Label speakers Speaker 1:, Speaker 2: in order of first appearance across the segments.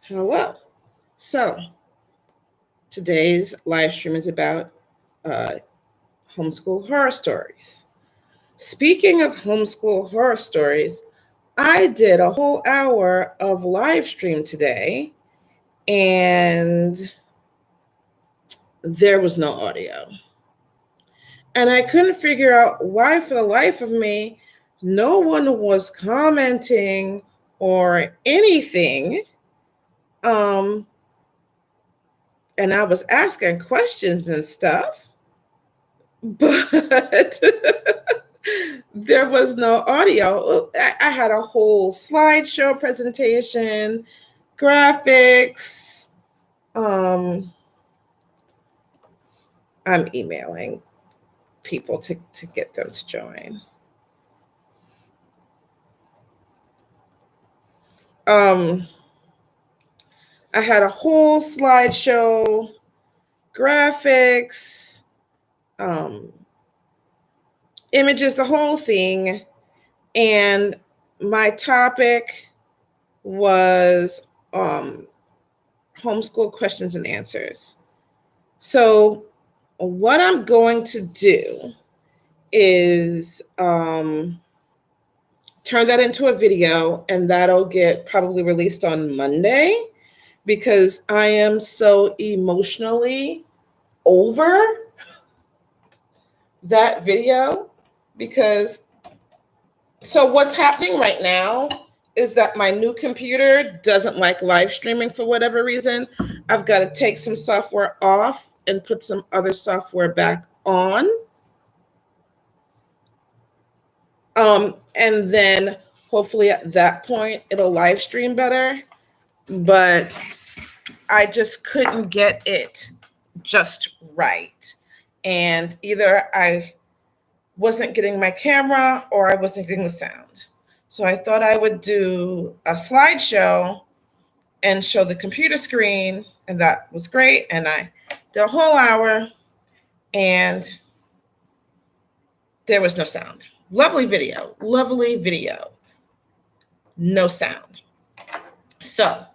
Speaker 1: Hello. So today's live stream is about uh, homeschool horror stories. Speaking of homeschool horror stories, I did a whole hour of live stream today and there was no audio. And I couldn't figure out why, for the life of me, no one was commenting or anything. And I was asking questions and stuff, but there was no audio. I had a whole slideshow presentation, graphics. I'm emailing people to get them to join. I had a whole slideshow, graphics, images, the whole thing. And my topic was homeschool questions and answers. So what I'm going to do is turn that into a video, and that'll get probably released on Monday, because I am so emotionally over that video. So what's happening right now is that my new computer doesn't like live streaming for whatever reason. I've got to take some software off and put some other software back on. And then hopefully at that point it'll live stream better. But I just couldn't get it just right. And either I wasn't getting my camera or I wasn't getting the sound. So I thought I would do a slideshow and show the computer screen, and that was great. And I did a whole hour and there was no sound. Lovely video, no sound. So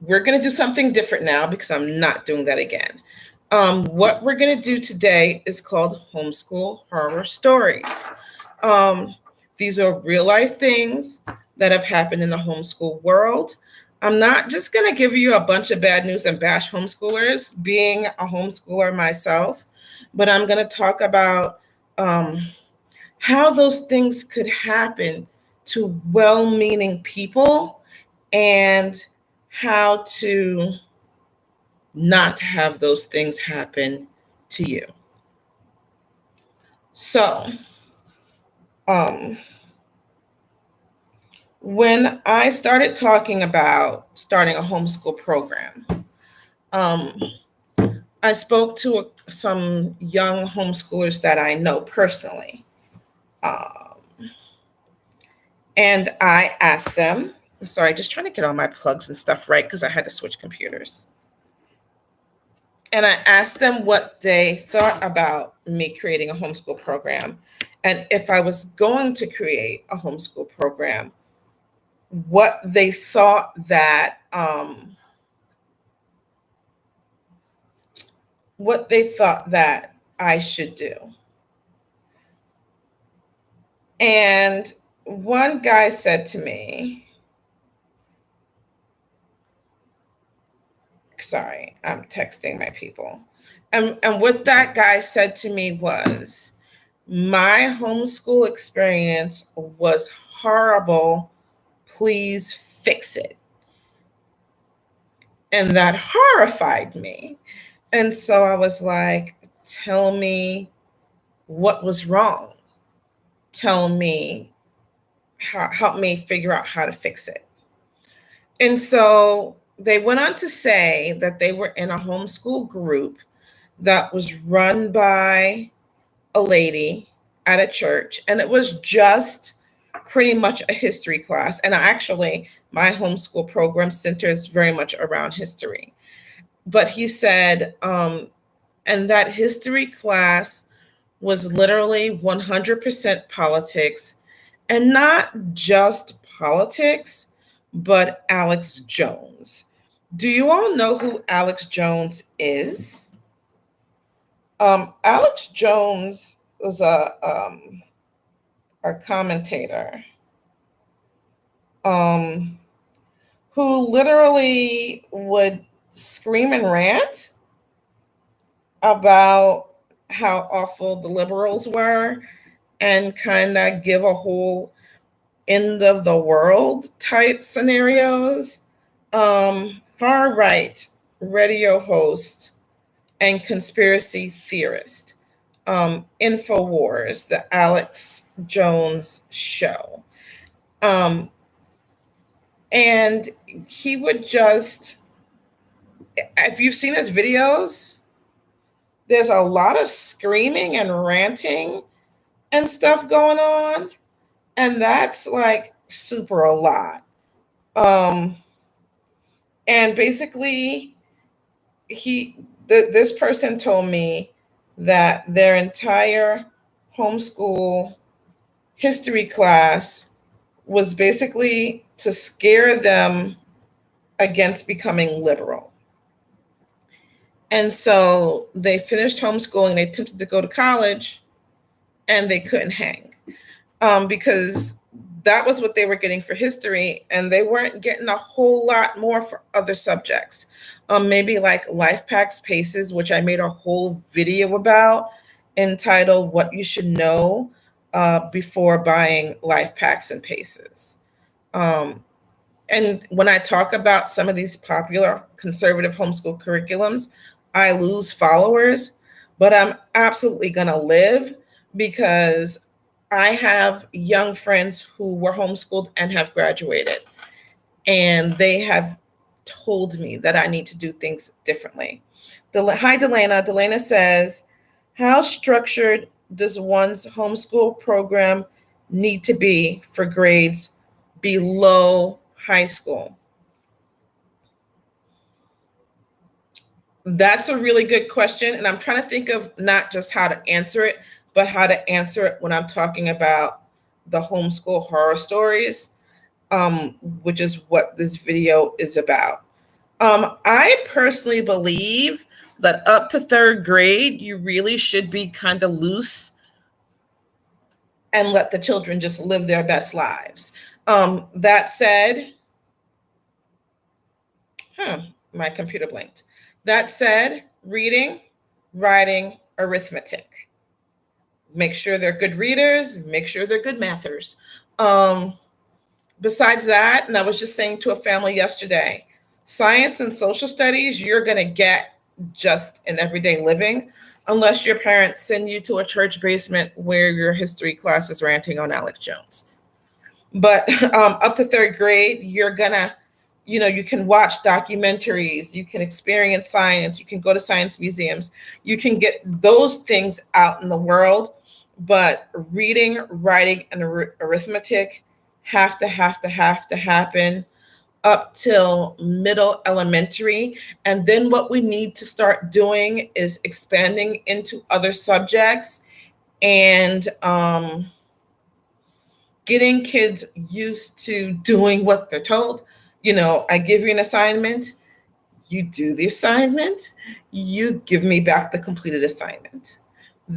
Speaker 1: we're going to do something different now, because I'm not doing that again. What we're going to do today is called Homeschool Horror Stories. These are real life things that have happened in the homeschool world. I'm not just going to give you a bunch of bad news and bash homeschoolers, being a homeschooler myself, but I'm going to talk about how those things could happen to well-meaning people and how to not have those things happen to you. So, when I started talking about starting a homeschool program, I spoke to some young homeschoolers that I know personally. And I asked them, I'm sorry, just trying to get all my plugs and stuff right, because I had to switch computers. And I asked them what they thought about me creating a homeschool program. And if I was going to create a homeschool program, what they thought that I should do. And one guy said to me, sorry, I'm texting my people. And what that guy said to me was, my homeschool experience was horrible. Please fix it. And that horrified me. And so I was like, tell me what was wrong. Tell me, help me figure out how to fix it. And so they went on to say that they were in a homeschool group that was run by a lady at a church, and it was just pretty much a history class. And actually, my homeschool program centers very much around history. But he said, and that history class was literally 100% politics, and not just politics, but Alex Jones. Do you all know who Alex Jones is? Alex Jones was a commentator um, who literally would scream and rant about how awful the liberals were and kind of give a whole end of the world type scenarios. Far right radio host and conspiracy theorist. InfoWars, the Alex Jones show. And he would just, if you've seen his videos, there's a lot of screaming and ranting and stuff going on. And that's like super a lot. And basically, this person told me that their entire homeschool history class was basically to scare them against becoming liberal. And so they finished homeschooling, they attempted to go to college, and they couldn't hang because that was what they were getting for history, and they weren't getting a whole lot more for other subjects. Maybe like life packs, paces, which I made a whole video about entitled What You Should Know Before Buying Life Packs and Paces. And when I talk about some of these popular conservative homeschool curriculums, I lose followers, but I'm absolutely going to live because I have young friends who were homeschooled and have graduated, and they have told me that I need to do things differently. Hi, Delana. Delana says, how structured does one's homeschool program need to be for grades below high school? That's a really good question. And I'm trying to think of not just how to answer it, but how to answer it when I'm talking about the homeschool horror stories, which is what this video is about. I personally believe that up to third grade, you really should be kind of loose and let the children just live their best lives. That said, my computer blinked. That said, reading, writing, arithmetic. Make sure they're good readers, make sure they're good mathers. Besides that, and I was just saying to a family yesterday, science and social studies, you're going to get just in everyday living, unless your parents send you to a church basement where your history class is ranting on Alex Jones. But up to third grade, you're going to, you can watch documentaries, you can experience science, you can go to science museums, you can get those things out in the world. But reading, writing, and arithmetic have to happen up till middle elementary. And then what we need to start doing is expanding into other subjects and getting kids used to doing what they're told. I give you an assignment, you do the assignment, you give me back the completed assignment.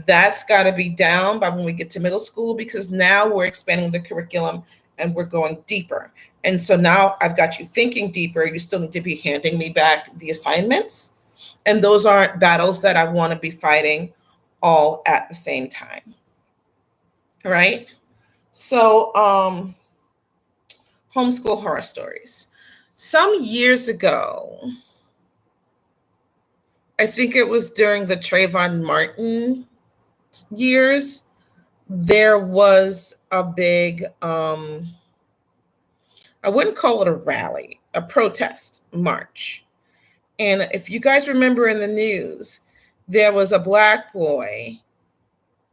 Speaker 1: That's got to be down by when we get to middle school, because now we're expanding the curriculum and we're going deeper. And so now I've got you thinking deeper. You still need to be handing me back the assignments. And those aren't battles that I want to be fighting all at the same time. All right. So homeschool horror stories. Some years ago, I think it was during the Trayvon Martin years, there was a big, I wouldn't call it a rally, a protest march. And if you guys remember in the news, there was a Black boy,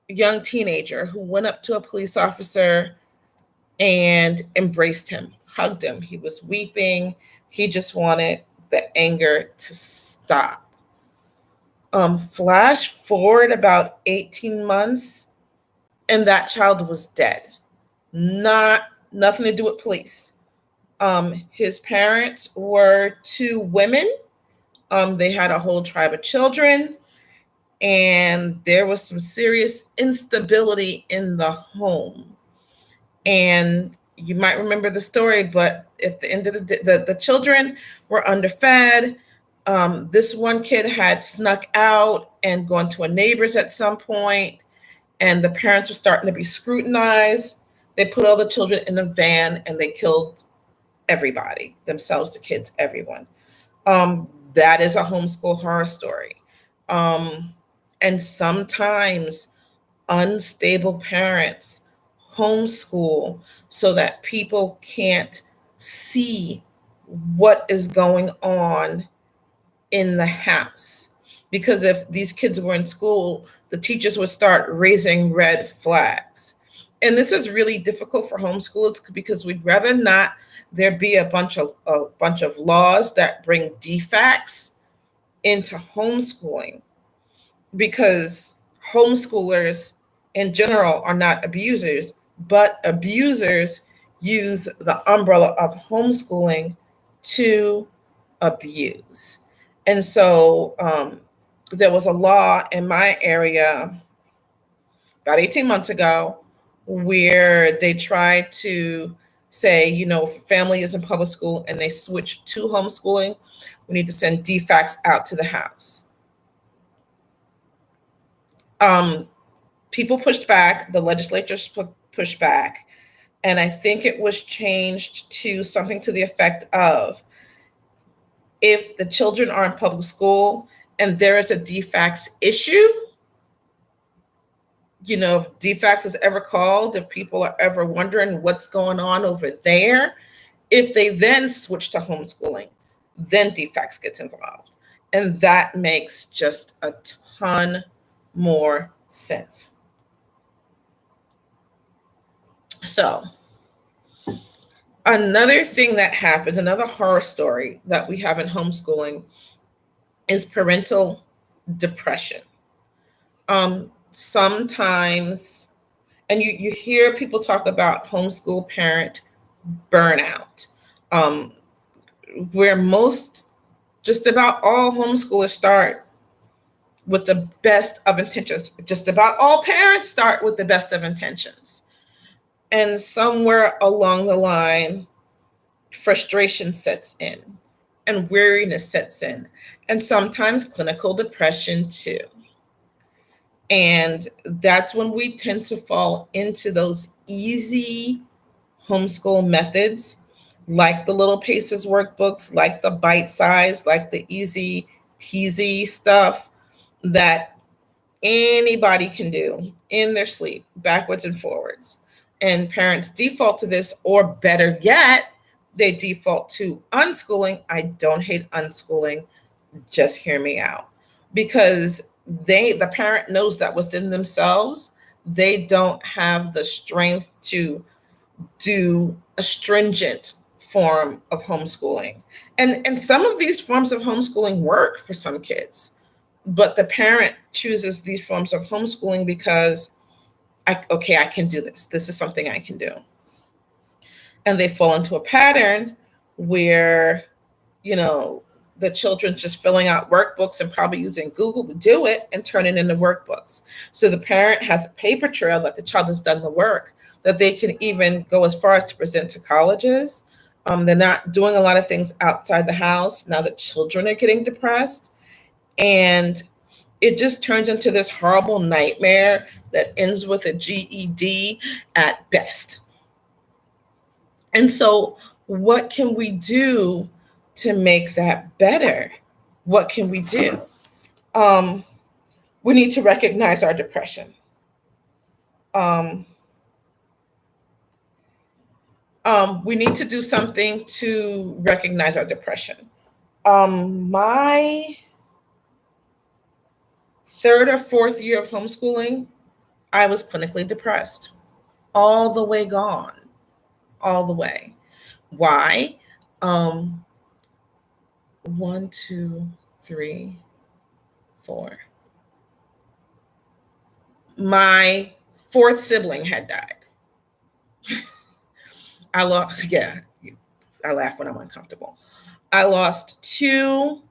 Speaker 1: a young teenager, who went up to a police officer and embraced him, hugged him. He was weeping. He just wanted the anger to stop. Flash forward about 18 months, and that child was dead. Nothing to do with police. His parents were two women. They had a whole tribe of children, and there was some serious instability in the home. And you might remember the story, but at the end of the children were underfed. This one kid had snuck out and gone to a neighbor's at some point, and the parents were starting to be scrutinized. They put all the children in a van and they killed everybody, themselves, the kids, everyone. That is a homeschool horror story. And sometimes unstable parents homeschool so that people can't see what is going on in the house. Because if these kids were in school, the teachers would start raising red flags. And this is really difficult for homeschoolers because we'd rather not there be a bunch of laws that bring defects into homeschooling, because homeschoolers in general are not abusers, but abusers use the umbrella of homeschooling to abuse. And so there was a law in my area about 18 months ago where they tried to say, if a family is in public school and they switch to homeschooling, we need to send defects out to the house. People pushed back, the legislature pushed back, and I think it was changed to something to the effect of, if the children are in public school and there is a defects issue, if defects is ever called, if people are ever wondering what's going on over there, if they then switch to homeschooling, then defects gets involved. And that makes just a ton more sense. So another thing that happened, another horror story that we have in homeschooling is parental depression. Sometimes, and you hear people talk about homeschool parent burnout, where just about all homeschoolers start with the best of intentions. Just about all parents start with the best of intentions. And somewhere along the line, frustration sets in and weariness sets in, and sometimes clinical depression too. And that's when we tend to fall into those easy homeschool methods, like the Little Paces workbooks, like the bite size, like the easy peasy stuff that anybody can do in their sleep, backwards and forwards. And parents default to this, or better yet, they default to unschooling. I don't hate unschooling, just hear me out. Because the parent knows that within themselves, they don't have the strength to do a stringent form of homeschooling. And some of these forms of homeschooling work for some kids, but the parent chooses these forms of homeschooling because, I can do this. This is something I can do. And they fall into a pattern where, the children's just filling out workbooks and probably using Google to do it and turn it into workbooks. So the parent has a paper trail that the child has done the work, that they can even go as far as to present to colleges. They're not doing a lot of things outside the house. Now the children are getting depressed. And it just turns into this horrible nightmare that ends with a GED at best. And so what can we do to make that better? What can we do? We need to recognize our depression. We need to do something to recognize our depression. My third or fourth year of homeschooling, I was clinically depressed, all the way gone, all the way. Why? 1, 2, 3, 4. My fourth sibling had died. I I laugh when I'm uncomfortable. I lost two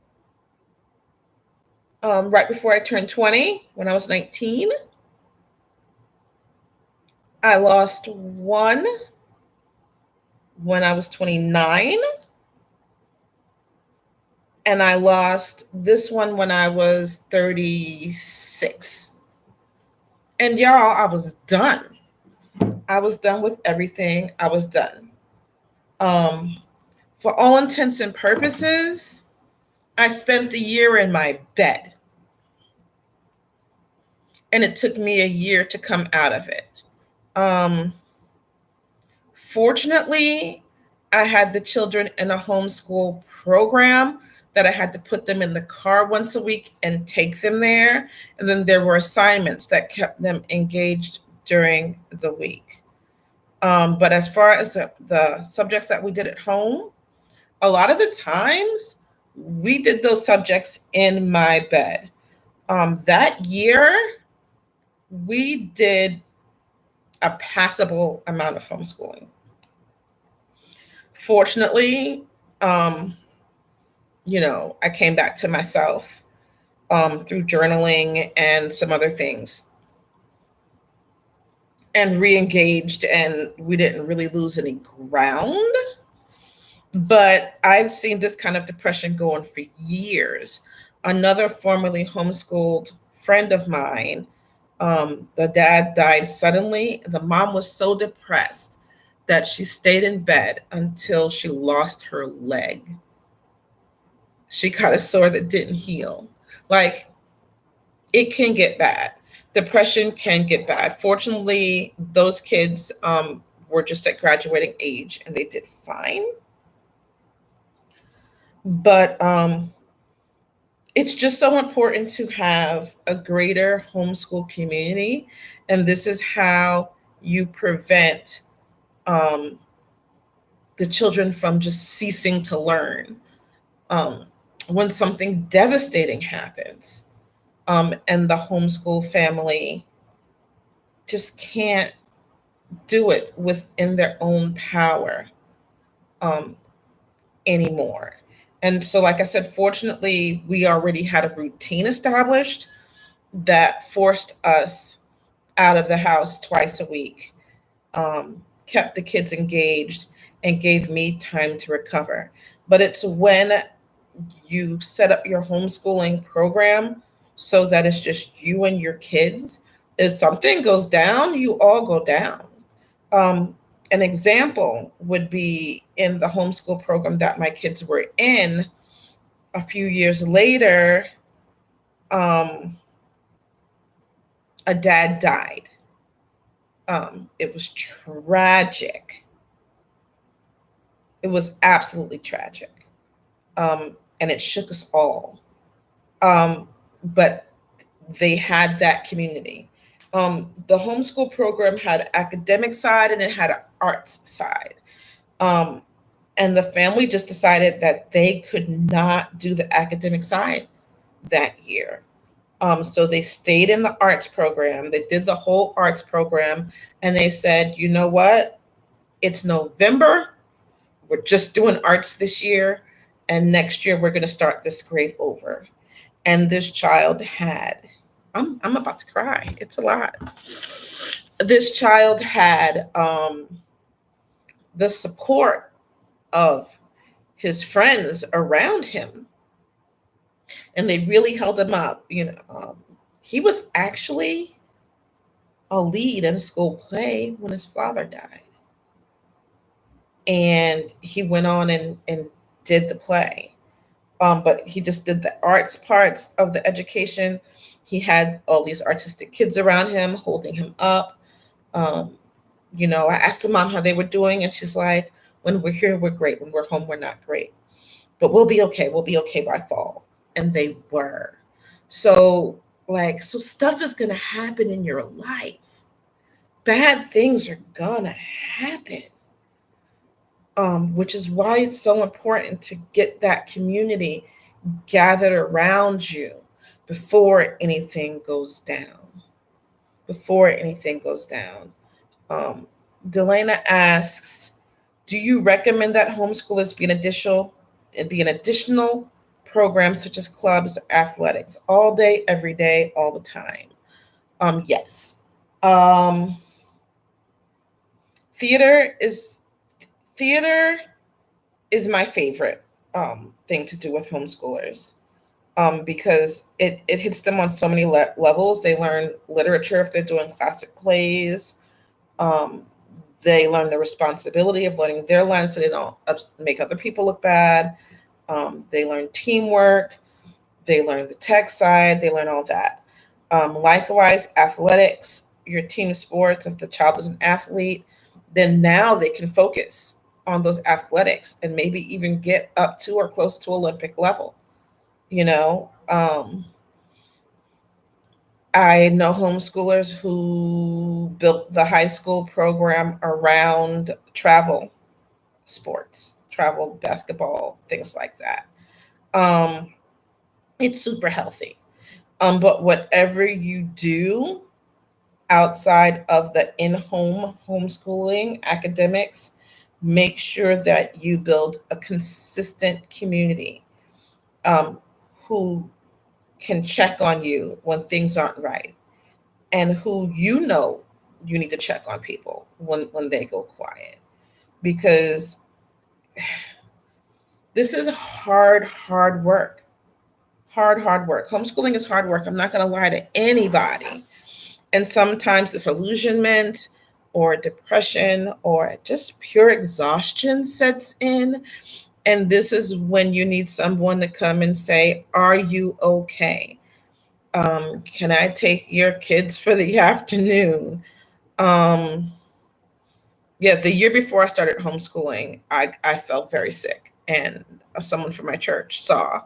Speaker 1: right before I turned 20 when I was 19. I lost one when I was 29. And I lost this one when I was 36. And y'all, I was done. I was done with everything. I was done. For all intents and purposes, I spent the year in my bed. And it took me a year to come out of it. Fortunately, I had the children in a homeschool program that I had to put them in the car once a week and take them there. And then there were assignments that kept them engaged during the week. But as far as the subjects that we did at home, a lot of the times we did those subjects in my bed. That year, we did a passable amount of homeschooling. Fortunately, I came back to myself through journaling and some other things and re-engaged, and we didn't really lose any ground. But I've seen this kind of depression go on for years. Another formerly homeschooled friend of mine, the dad died suddenly. The mom was so depressed that she stayed in bed until she lost her leg. She got a sore that didn't heal. Like, it can get bad. Depression can get bad. Fortunately, those kids were just at graduating age and they did fine. But it's just so important to have a greater homeschool community. And this is how you prevent the children from just ceasing to learn. When something devastating happens and the homeschool family just can't do it within their own power anymore. And so, like I said, fortunately, we already had a routine established that forced us out of the house twice a week, kept the kids engaged, and gave me time to recover. But it's when you set up your homeschooling program so that it's just you and your kids. If something goes down, you all go down. An example would be in the homeschool program that my kids were in. A few years later, a dad died. It was tragic. It was absolutely tragic. And it shook us all. But they had that community. The homeschool program had an academic side and it had an arts side. And the family just decided that they could not do the academic side that year. So they stayed in the arts program. They did the whole arts program. And they said, you know what? It's November. We're just doing arts this year. And next year, we're going to start this grade over. And this child had, I'm about to cry. It's a lot. This child had the support of his friends around him. And they really held him up. He was actually a lead in a school play when his father died. And he went on and did the play. But he just did the arts parts of the education. He had all these artistic kids around him, holding him up. I asked the mom how they were doing, and she's like, when we're here, we're great. When we're home, we're not great. But we'll be okay. We'll be okay by fall. And they were. So stuff is going to happen in your life. Bad things are going to happen. Which is why it's so important to get that community gathered around you before anything goes down. Delana asks, Do you recommend that homeschoolers be an additional programs such as clubs or athletics all day, every day, all the time? Yes. Um, theater is theater is my favorite thing to do with homeschoolers, because it hits them on so many levels. They learn literature if they're doing classic plays. Um, they learn the responsibility of learning their lines so they don't make other people look bad. They learn teamwork. They learn the tech side. They learn all that. Likewise, athletics, your team sports. If the child is an athlete, then now they can focus on those athletics and maybe even get up to or close to Olympic level. You know, I know homeschoolers who built the high school program around travel sports, travel basketball, things like that. Um, it's super healthy. But whatever you do outside of the in-home homeschooling academics, make sure that you build a consistent community, um, who can check on you when things aren't right, and who you need to check on people when they go quiet, because this is hard work. Hard work. Homeschooling is hard work. I'm not going to lie to anybody. And sometimes disillusionment or depression or just pure exhaustion sets in. And this is when you need someone to come and say, "Are you okay? Can I take your kids for the afternoon?" Um, yeah, the year before I started homeschooling, I felt very sick. And someone from my church saw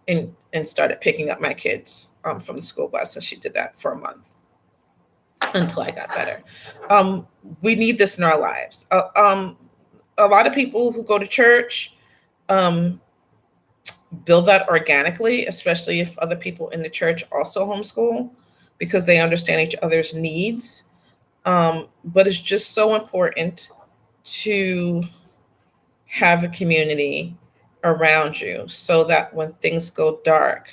Speaker 1: and started picking up my kids from the school bus. And she did that for a month until I got better. Um, we need this in our lives. A lot of people who go to church um, build that organically, especially if other people in the church also homeschool, because they understand each other's needs. But it's just so important to have a community around you so that when things go dark,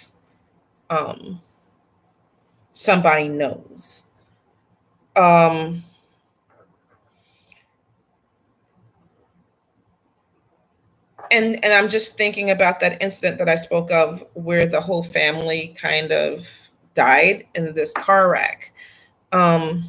Speaker 1: um, somebody knows. Um, and I'm just thinking about that incident that I spoke of where the whole family kind of died in this car wreck. Um,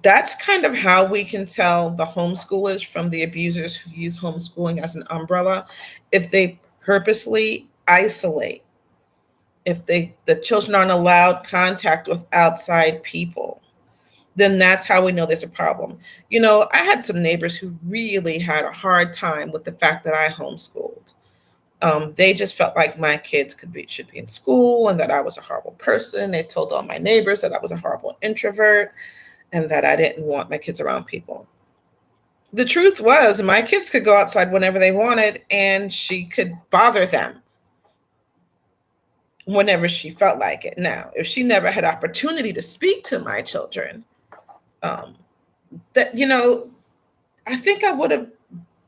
Speaker 1: that's kind of how we can tell the homeschoolers from the abusers who use homeschooling as an umbrella. If they purposely isolate, if the children aren't allowed contact with outside people, then that's how we know there's a problem. You know, I had some neighbors who really had a hard time with the fact that I homeschooled. They just felt like my kids should be in school and that I was a horrible person. They told all my neighbors that I was a horrible introvert and that I didn't want my kids around people. The truth was, my kids could go outside whenever they wanted, and she could bother them whenever she felt like it. Now, if she never had opportunity to speak to my children, um, that I think I would have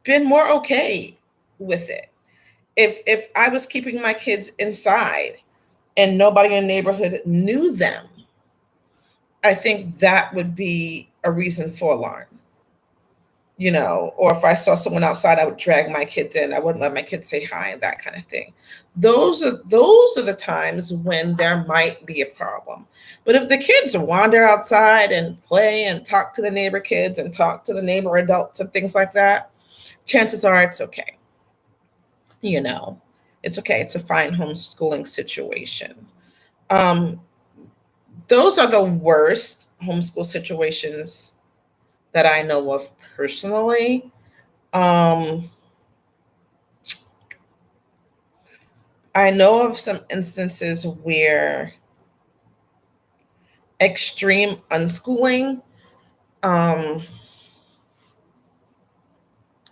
Speaker 1: been more okay with it if I was keeping my kids inside and nobody in the neighborhood knew them. I think that would be a reason for alarm. Or if I saw someone outside, I would drag my kids in. I wouldn't let my kids say hi and that kind of thing. Those are the times when there might be a problem. But if the kids wander outside and play and talk to the neighbor kids and talk to the neighbor adults and things like that, chances are it's okay. It's okay. It's a fine homeschooling situation. Um, those are the worst homeschool situations that I know of personally. Um, I know of some instances where extreme unschooling um,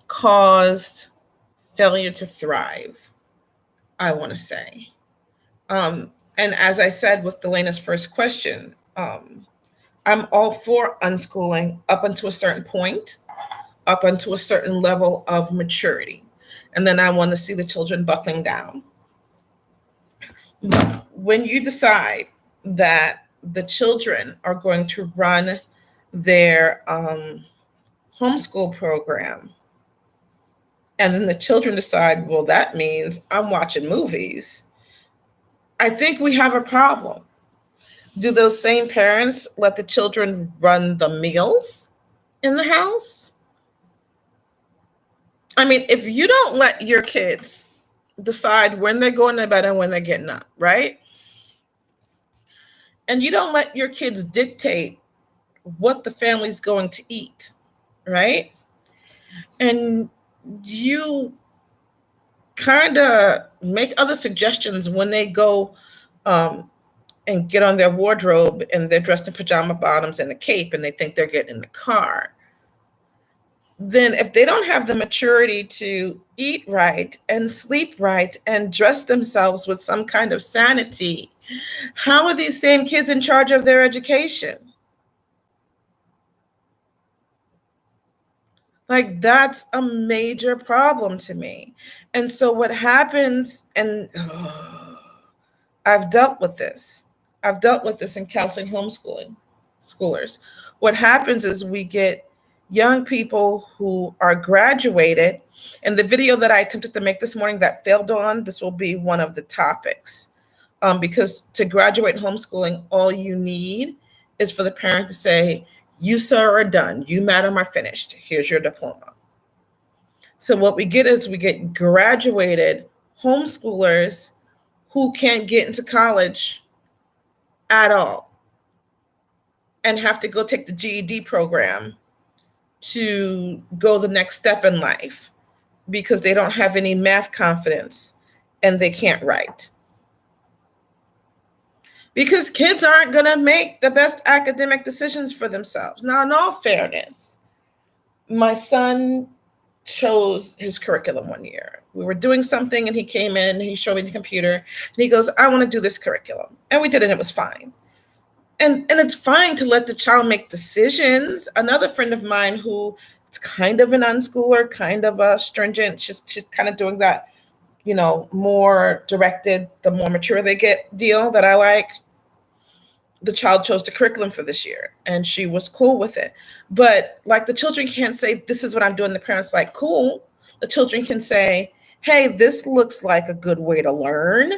Speaker 1: caused failure to thrive, I want to say. And as I said with Delena's first question, I'm all for unschooling up until a certain point, up until a certain level of maturity. And then I want to see the children buckling down. But when you decide that the children are going to run their homeschool program, and then the children decide, well, that means I'm watching movies, I think we have a problem. Do those same parents let the children run the meals in the house? I mean, if you don't let your kids decide when they're going to bed and when they're getting up, right? And you don't let your kids dictate what the family's going to eat, right? And you kind of make other suggestions when they go and get on their wardrobe and they're dressed in pajama bottoms and a cape and they think they're getting in the car. Then if they don't have the maturity to eat right and sleep right and dress themselves with some kind of sanity, how are these same kids in charge of their education? Like, that's a major problem to me. And so what happens, and I've dealt with this. I've dealt with this in counseling homeschooling schoolers. What happens is we get young people who are graduated, and the video that I attempted to make this morning that failed on, this will be one of the topics. Because to graduate homeschooling, all you need is for the parent to say, you, sir, are done. You, madam, are finished. Here's your diploma. So what we get is we get graduated homeschoolers who can't get into college at all and have to go take the GED program to go the next step in life because they don't have any math confidence and they can't write. Because kids aren't going to make the best academic decisions for themselves. Now, in all fairness, my son chose his curriculum one year. We were doing something and he came in and he showed me the computer and he goes, I want to do this curriculum. And we did it and it was fine. And it's fine to let the child make decisions. Another friend of mine who is kind of an unschooler, kind of a stringent, she's kind of doing that, more directed, the more mature they get deal that I like. The child chose the curriculum for this year and she was cool with it. But like, the children can't say, this is what I'm doing. The parents like, cool. The children can say, hey, this looks like a good way to learn.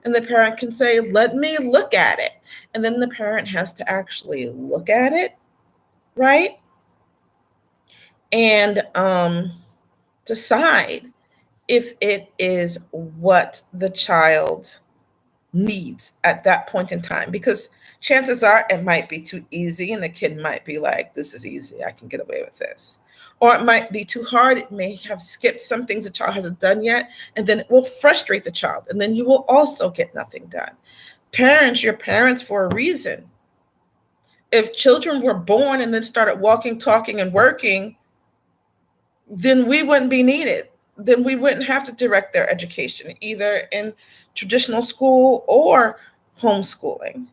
Speaker 1: And the parent can say, let me look at it. And then the parent has to actually look at it, right? And decide if it is what the child needs at that point in time. Because chances are it might be too easy and the kid might be like, this is easy, I can get away with this. Or it might be too hard. It may have skipped some things the child hasn't done yet, and then it will frustrate the child, and then you will also get nothing done. Parents, you're parents for a reason. If children were born and then started walking, talking, and working, then we wouldn't be needed. Then we wouldn't have to direct their education, either in traditional school or homeschooling.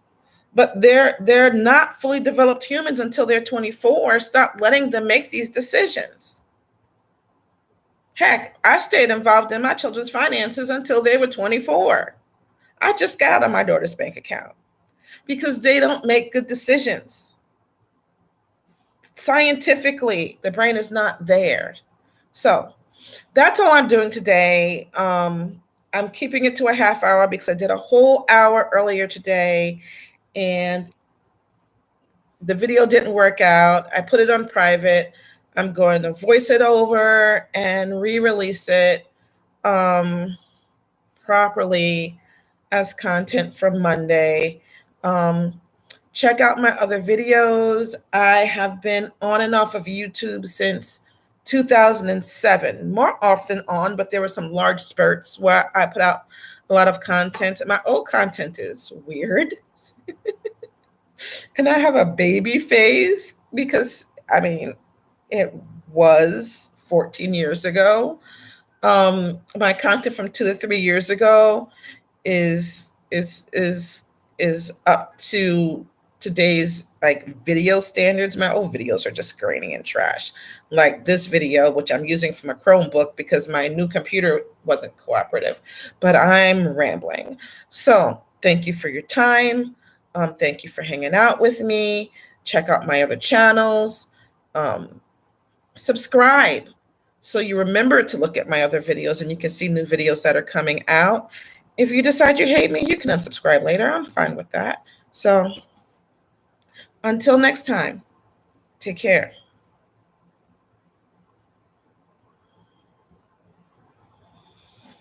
Speaker 1: But they're not fully developed humans until they're 24. Stop letting them make these decisions. Heck, I stayed involved in my children's finances until they were 24. I just got out of my daughter's bank account because they don't make good decisions. Scientifically, the brain is not there. So that's all I'm doing today. I'm keeping it to a half hour because I did a whole hour earlier today and the video didn't work out. I put it on private. I'm going to voice it over and re-release it properly as content for Monday. Check out my other videos. I have been on and off of YouTube since 2007, more off than on, but there were some large spurts where I put out a lot of content. My old content is weird. And I have a baby phase because, it was 14 years ago. My content from 2 to 3 years ago is up to today's like video standards. My old videos are just grainy and trash. Like this video, which I'm using from a Chromebook because my new computer wasn't cooperative, but I'm rambling. So thank you for your time. Thank you for hanging out with me. Check out my other channels. Subscribe so you remember to look at my other videos and you can see new videos that are coming out. If you decide you hate me, you can unsubscribe later. I'm fine with that. So until next time, take care.